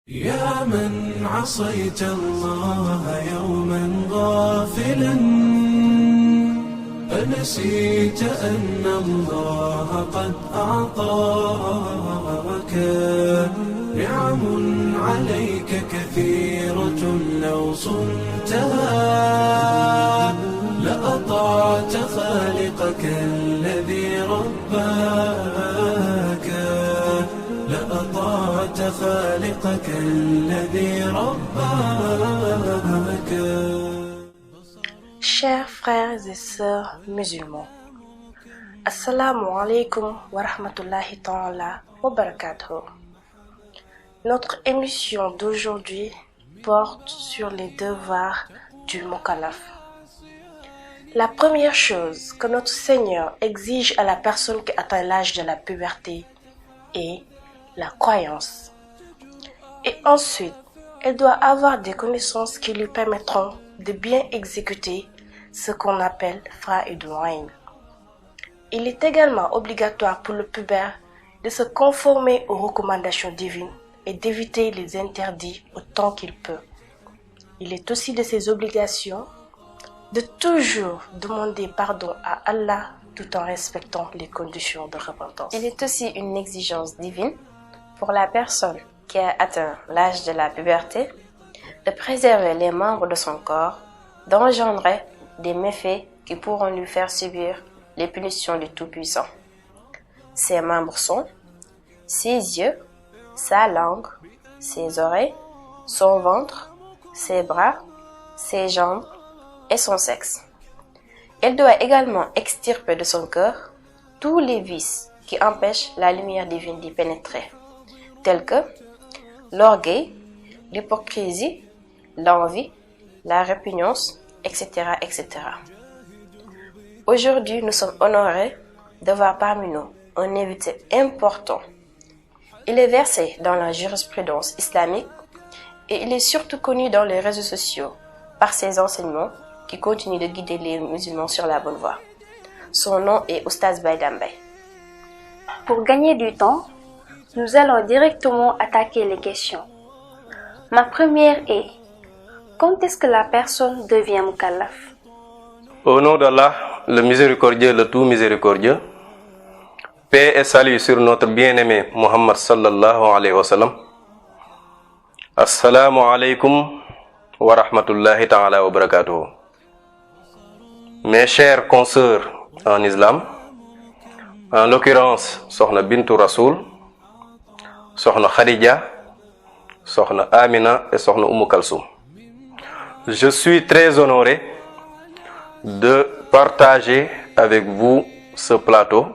يا من عصيت الله يوما غافلا أنسيت أن الله قد أعطاك نعم عليك كثيرة لو صنتها لأطعت خالقك الذي رباك لأطعت خالقك الذي رباك. Chers frères et sœurs musulmans, Assalamu alaikum wa rahmatullahi ta'ala wa barakatuh. Notre émission d'aujourd'hui porte sur les devoirs du mukallaf. La première chose que notre Seigneur exige à la personne qui atteint l'âge de la puberté est la croyance. Et ensuite, elle doit avoir des connaissances qui lui permettront de bien exécuter ce qu'on appelle Fara'idul Ayn. Il est également obligatoire pour le pubère de se conformer aux recommandations divines et d'éviter les interdits autant qu'il peut. Il est aussi de ses obligations de toujours demander pardon à Allah tout en respectant les conditions de repentance. Il est aussi une exigence divine pour la personne qui a atteint l'âge de la puberté de préserver les membres de son corps d'engendrer des méfaits qui pourront lui faire subir les punitions du Tout-Puissant. Ses membres sont ses yeux, sa langue, ses oreilles, son ventre, ses bras, ses jambes et son sexe. Elle doit également extirper de son cœur tous les vices qui empêchent la lumière divine d'y pénétrer, tels que l'orgueil, l'hypocrisie, l'envie, la répugnance, etc., etc. Aujourd'hui, nous sommes honorés de voir parmi nous un invité important. Il est versé dans la jurisprudence islamique et il est surtout connu dans les réseaux sociaux par ses enseignements qui continuent de guider les musulmans sur la bonne voie. Son nom est Oustaz Baydambay. Pour gagner du temps, nous allons directement attaquer les questions. Ma première est: quand est-ce que la personne devient mukallaf? Au nom d'Allah, le miséricordieux, le tout miséricordieux, paix et salut sur notre bien-aimé Muhammad sallallahu alayhi wa sallam. Assalamu alaikum wa rahmatullahi ta'ala wa barakatuh. Mes chers consoeurs en islam, en l'occurrence Sokhna Bintou Rasoul, Sokhna Khadija, Sokhna Amina et Sokhna Oumou Kalsoum. Je suis très honoré de partager avec vous ce plateau,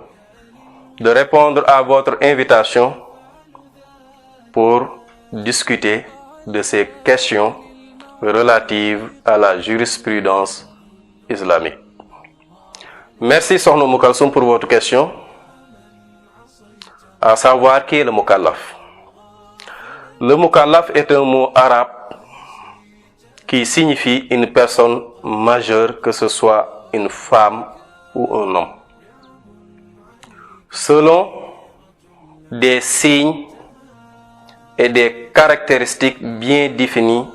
de répondre à votre invitation pour discuter de ces questions relatives à la jurisprudence islamique. Merci Sokhna Oumou Kalsoum pour votre question, à savoir qui est le mukallaf. Le mukallaf est un mot arabe qui signifie une personne majeure, que ce soit une femme ou un homme, selon des signes et des caractéristiques bien définies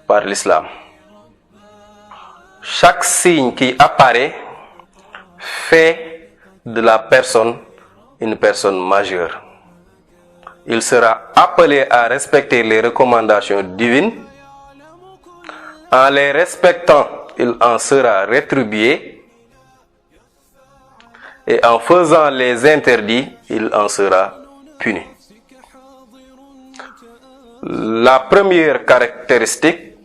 par l'islam. Chaque signe qui apparaît fait de la personne une personne majeure. Il sera appelé à respecter les recommandations divines. En les respectant, il en sera rétribué. Et en faisant les interdits, il en sera puni. La première caractéristique,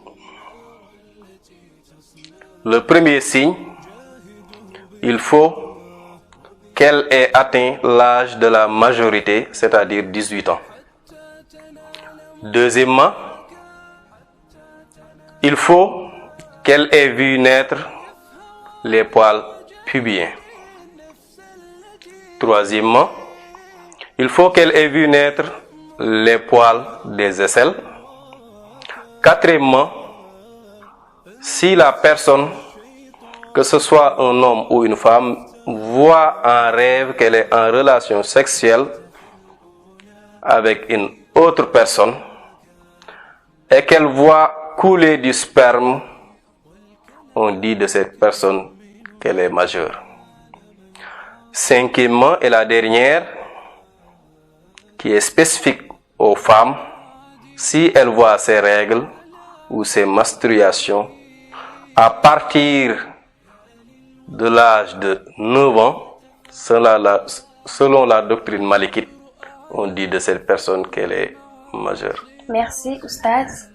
le premier signe, il faut qu'elle ait atteint l'âge de la majorité, c'est-à-dire 18 ans. Deuxièmement, il faut qu'elle ait vu naître les poils pubiens. Troisièmement, il faut qu'elle ait vu naître les poils des aisselles. Quatrièmement, si la personne, que ce soit un homme ou une femme, voit en rêve qu'elle est en relation sexuelle avec une autre personne, et qu'elle voit couler du sperme, on dit de cette personne qu'elle est majeure. Cinquièmement, et la dernière, qui est spécifique aux femmes, si elles voient ses règles ou ses menstruations à partir de l'âge de 9 ans, selon la doctrine malikite, on dit de cette personne qu'elle est majeure. Merci, Oustaz.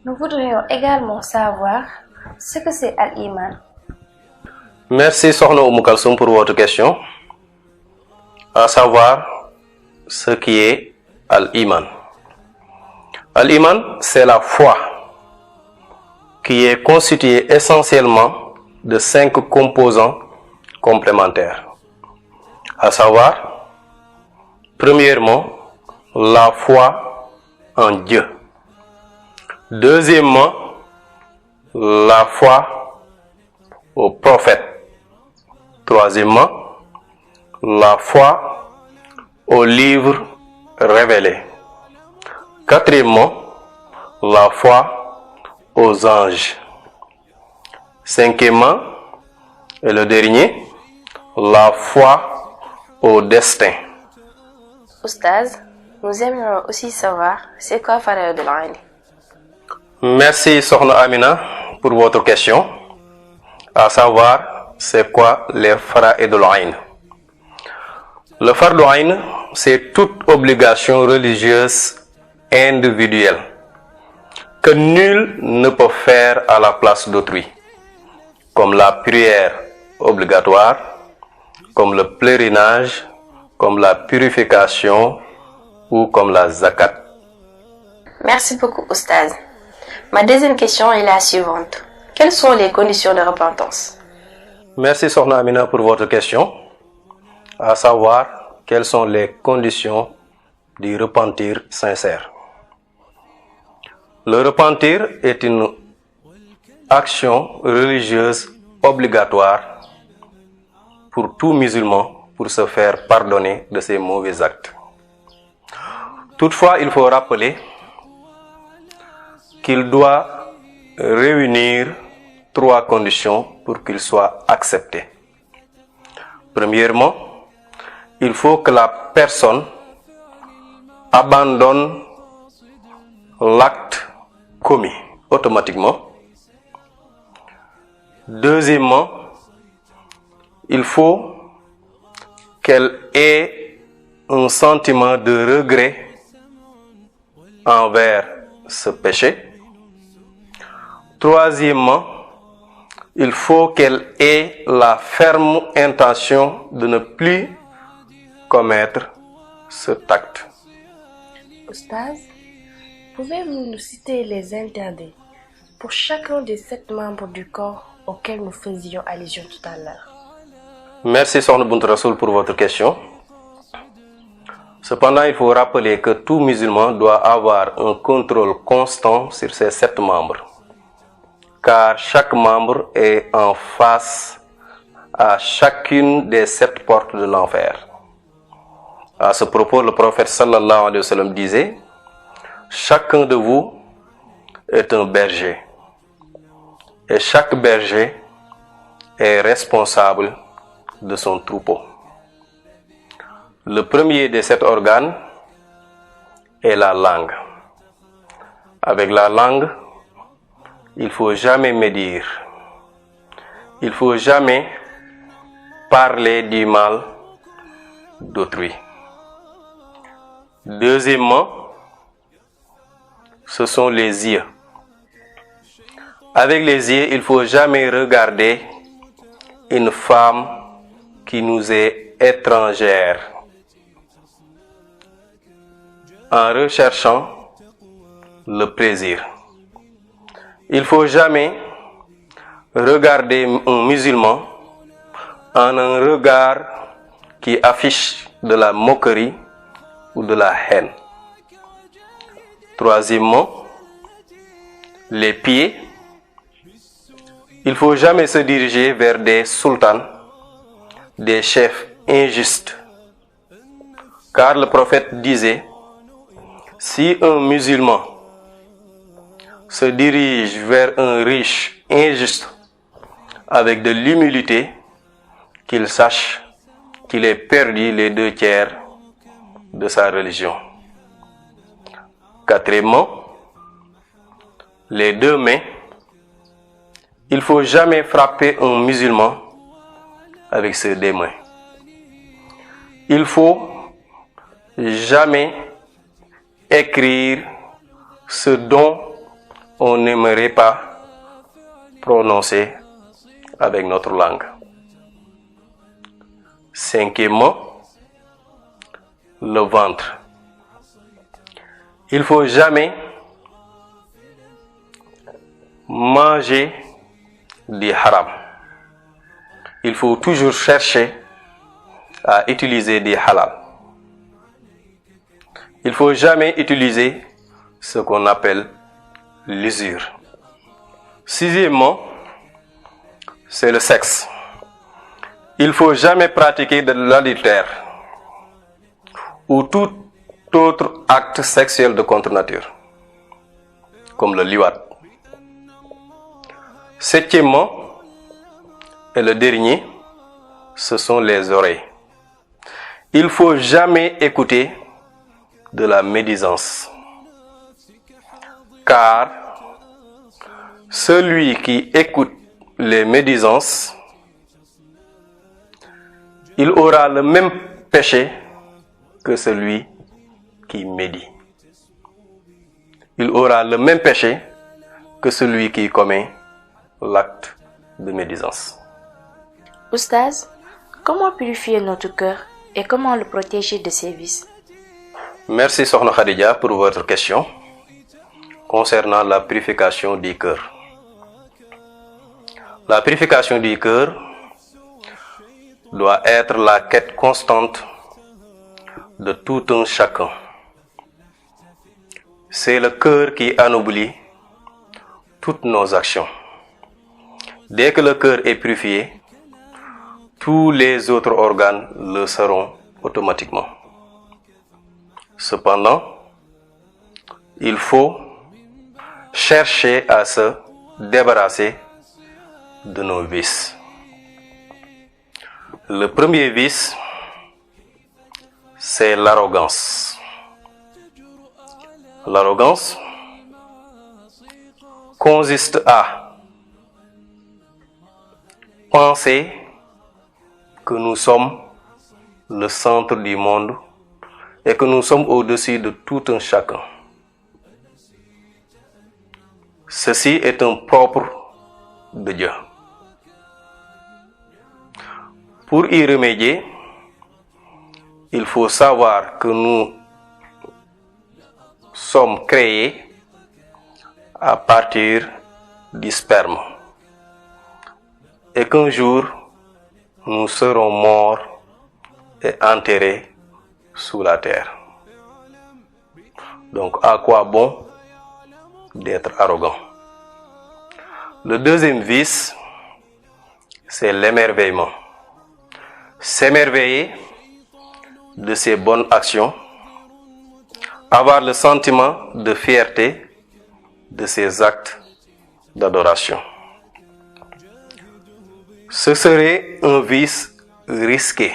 Nous voudrions également savoir ce que c'est Al-Iman. Merci Sokhna Oumou Kalsoum pour votre question. À savoir ce qui est Al-Iman. Al-Iman, c'est la foi qui est constituée essentiellement de 5 composants complémentaires. À savoir, premièrement, la foi en Dieu. Deuxièmement, la foi au prophète. Troisièmement, la foi au livre révélé. Quatrièmement, la foi aux anges. Cinquièmement, et le dernier, la foi au destin. Oustaz, nous aimerions aussi savoir c'est quoi Fara'idul Ayn. Merci Sokhna Amina pour votre question. À savoir, c'est quoi les Fara'idul Ayn? Le Fardu Ayn, c'est toute obligation religieuse individuelle que nul ne peut faire à la place d'autrui, comme la prière obligatoire, comme le pèlerinage, comme la purification ou comme la zakat. Merci beaucoup, Oustaz. Ma deuxième question est la suivante. Quelles sont les conditions de repentance? Merci Sokhna Amina pour votre question. À savoir, quelles sont les conditions du repentir sincère. Le repentir est une action religieuse obligatoire pour tout musulman pour se faire pardonner de ses mauvais actes. Toutefois, il faut rappeler qu'il doit réunir 3 conditions pour qu'il soit accepté. Premièrement, il faut que la personne abandonne l'acte commis automatiquement. Deuxièmement, il faut qu'elle ait un sentiment de regret envers ce péché. Troisièmement, il faut qu'elle ait la ferme intention de ne plus commettre cet acte. Oustaz, pouvez-vous nous citer les interdits pour chacun des 7 membres du corps auxquels nous faisions allusion tout à l'heure? Merci Sokhna Bint Rassoul pour votre question. Cependant, il faut rappeler que tout musulman doit avoir un contrôle constant sur ses 7 membres, car chaque membre est en face à chacune des 7 portes de l'enfer. À ce propos, le prophète sallallahu alayhi wa sallam disait: chacun de vous est un berger, et chaque berger est responsable de son troupeau. Le premier des 7 organes est la langue. Avec la langue, il ne faut jamais médire. Il ne faut jamais parler du mal d'autrui. Deuxièmement, ce sont les yeux. Avec les yeux, il ne faut jamais regarder une femme qui nous est étrangère en recherchant le plaisir. Il ne faut jamais regarder un musulman en un regard qui affiche de la moquerie ou de la haine. Troisièmement, les pieds. Il ne faut jamais se diriger vers des sultans, des chefs injustes. Car le prophète disait: si un musulman se dirige vers un riche injuste avec de l'humilité, qu'il sache qu'il ait perdu les 2/3 de sa religion. Quatrièmement, les 2 mains. Il ne faut jamais frapper un musulman avec ses 2 mains. Il ne faut jamais écrire ce dont on n'aimerait pas prononcer avec notre langue. Cinquièmement, le ventre. Il ne faut jamais manger du haram. Il faut toujours chercher à utiliser des halal. Il ne faut jamais utiliser ce qu'on appelle l'usure. Sixièmement, c'est le sexe. Il ne faut jamais pratiquer de l'adultère ou tout autre acte sexuel de contre nature, comme le liwat. Septièmement, et le dernier, ce sont les oreilles. Il ne faut jamais écouter de la médisance, car celui qui écoute les médisances, il aura le même péché que celui qui médit. Il aura le même péché que celui qui commet l'acte de médisance. Oustaz, comment purifier notre cœur et comment le protéger de ses vices? Merci Sokhna Khadija pour votre question concernant la purification du cœur. La purification du cœur doit être la quête constante de tout un chacun. C'est le cœur qui anoblit toutes nos actions. Dès que le cœur est purifié, tous les autres organes le seront automatiquement. Cependant, il faut chercher à se débarrasser de nos vices. Le premier vice, c'est l'arrogance. L'arrogance consiste à penser que nous sommes le centre du monde et que nous sommes au-dessus de tout un chacun. Ceci est un propre de Dieu. Pour y remédier, il faut savoir que nous sommes créés à partir du sperme et qu'un jour, nous serons morts et enterrés sous la terre. Donc, à quoi bon d'être arrogant? Le deuxième vice, c'est l'émerveillement. S'émerveiller de ses bonnes actions, avoir le sentiment de fierté de ses actes d'adoration. Ce serait un vice risqué.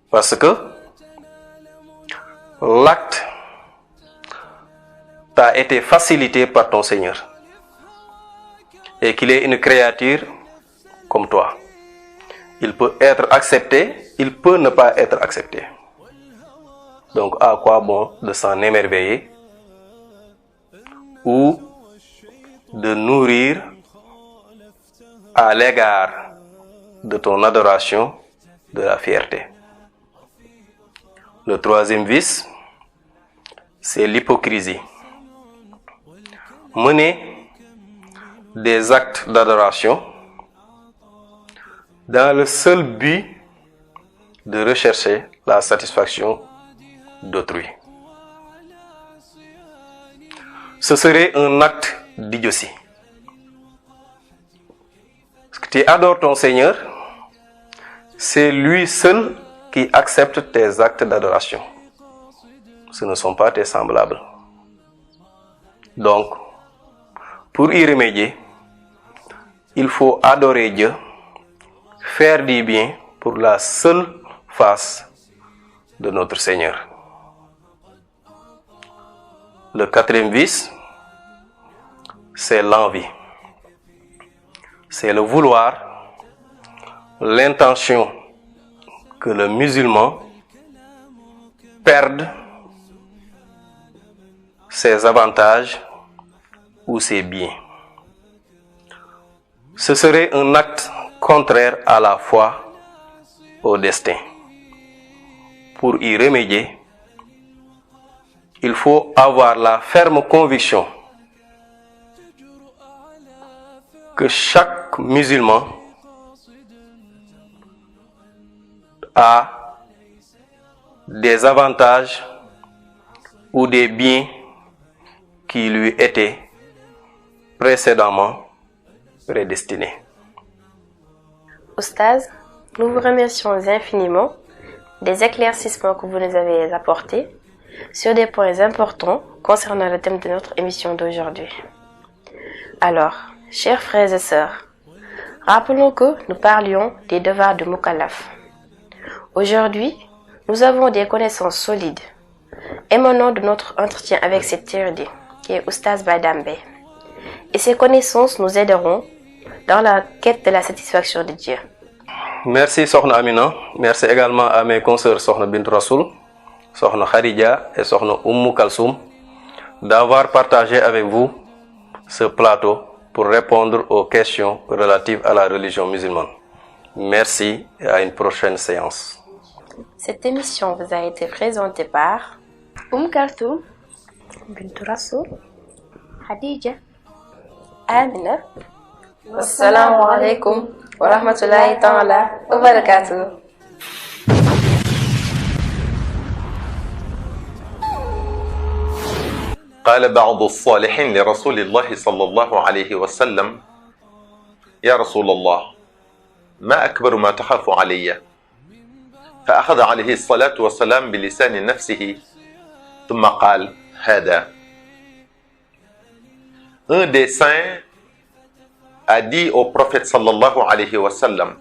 Parce que l'acte t'a été facilité par ton Seigneur. Et qu'il est une créature comme toi. Il peut être accepté, il peut ne pas être accepté. Donc à quoi bon de s'en émerveiller ou de nourrir à l'égard de ton adoration de la fierté. Le troisième vice, c'est l'hypocrisie. Mener des actes d'adoration dans le seul but de rechercher la satisfaction d'autrui. Ce serait un acte d'idiotie. Parce que tu adores ton Seigneur, c'est lui seul qui accepte tes actes d'adoration. Ce ne sont pas tes semblables. Donc, pour y remédier, il faut adorer Dieu, faire du bien pour la seule face de notre Seigneur. Le quatrième vice, c'est l'envie. C'est le vouloir, l'intention que le musulman perde ses avantages ou ses biens. Ce serait un acte contraire à la foi, au destin. Pour y remédier, il faut avoir la ferme conviction que chaque musulman a des avantages ou des biens qui lui étaient précédemment prédestinés. Oustaz, nous vous remercions infiniment des éclaircissements que vous nous avez apportés sur des points importants concernant le thème de notre émission d'aujourd'hui. Alors, chers frères et sœurs, rappelons que nous parlions des devoirs de Mukallaf. Aujourd'hui, nous avons des connaissances solides émanant de notre entretien avec cette érudit, qui est Oustaz Baydambe. Et ces connaissances nous aideront dans la quête de la satisfaction de Dieu. Merci Sokhna Amina. Merci également à mes consoeurs Sokhna Bint Rasoul, Sokhna Khadija et Sokhna Oumou Kalsoum d'avoir partagé avec vous ce plateau pour répondre aux questions relatives à la religion musulmane. Merci et à une prochaine séance. Cette émission vous a été présentée par Kalsoum, Bint Rasoul, Khadija, Amina. Assalamu alaikum wa rahmatullahi ta'ala wa barakatuh. قال بعض الصالحين لرسول الله صلى الله عليه وسلم: يا رسول الله، ما أكبر ما تخاف علي؟ فأخذ عليه الصلاة والسلام بلسان نفسه ثم قال: هذا. Un des saints a dit au prophète sallallahu alayhi wa sallam: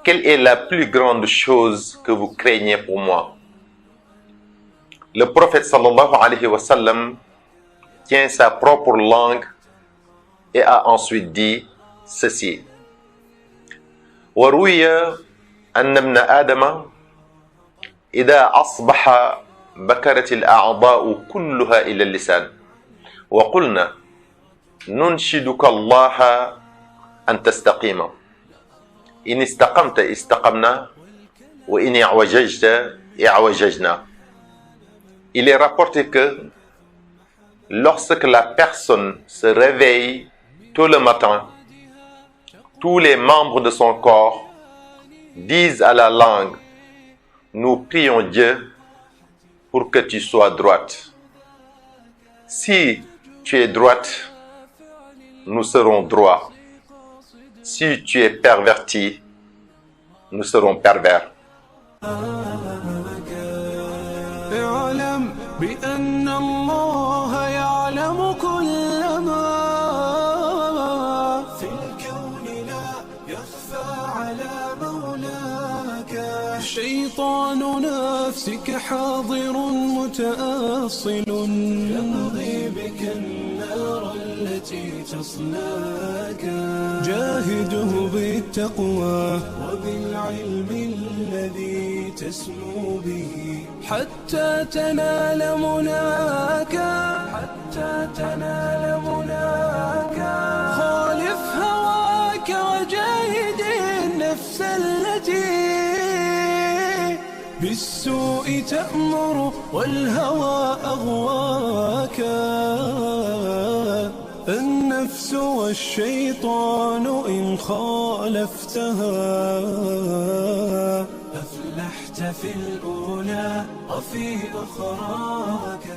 quelle est la plus grande chose que vous craignez pour moi? Le prophète sallallahu alayhi wa sallam tient sa propre langue et a ensuite dit ceci: وروي أن ابن آدم إذا أصبح بكرت الأعضاء كلها إلى اللسان وقلنا ننشدك الله أن تستقيم إن استقمت استقمنا وإن اعوججت اعوججنا. Il est rapporté que lorsque la personne se réveille tôt le matin, tous les membres de son corps disent à la langue: nous prions Dieu pour que tu sois droite. Si tu es droite, nous serons droits. Si tu es perverti, nous serons pervers. اعلم بأن الله يعلم كل ما في الكون، لا يخفى على مولاك. شيطان نفسك حاضر متأصل، يمضي بك النار التي تصلاك. جاهده بالتقوى وبالعلم الذي تسمو به حتى تنال مناك، حتى تنال مناك. خالف هواك وجاهد النفس التي بالسوء تأمر والهوى أغواك. النفس والشيطان إن خالفتها أفلحت في الأولى وفي أخراك.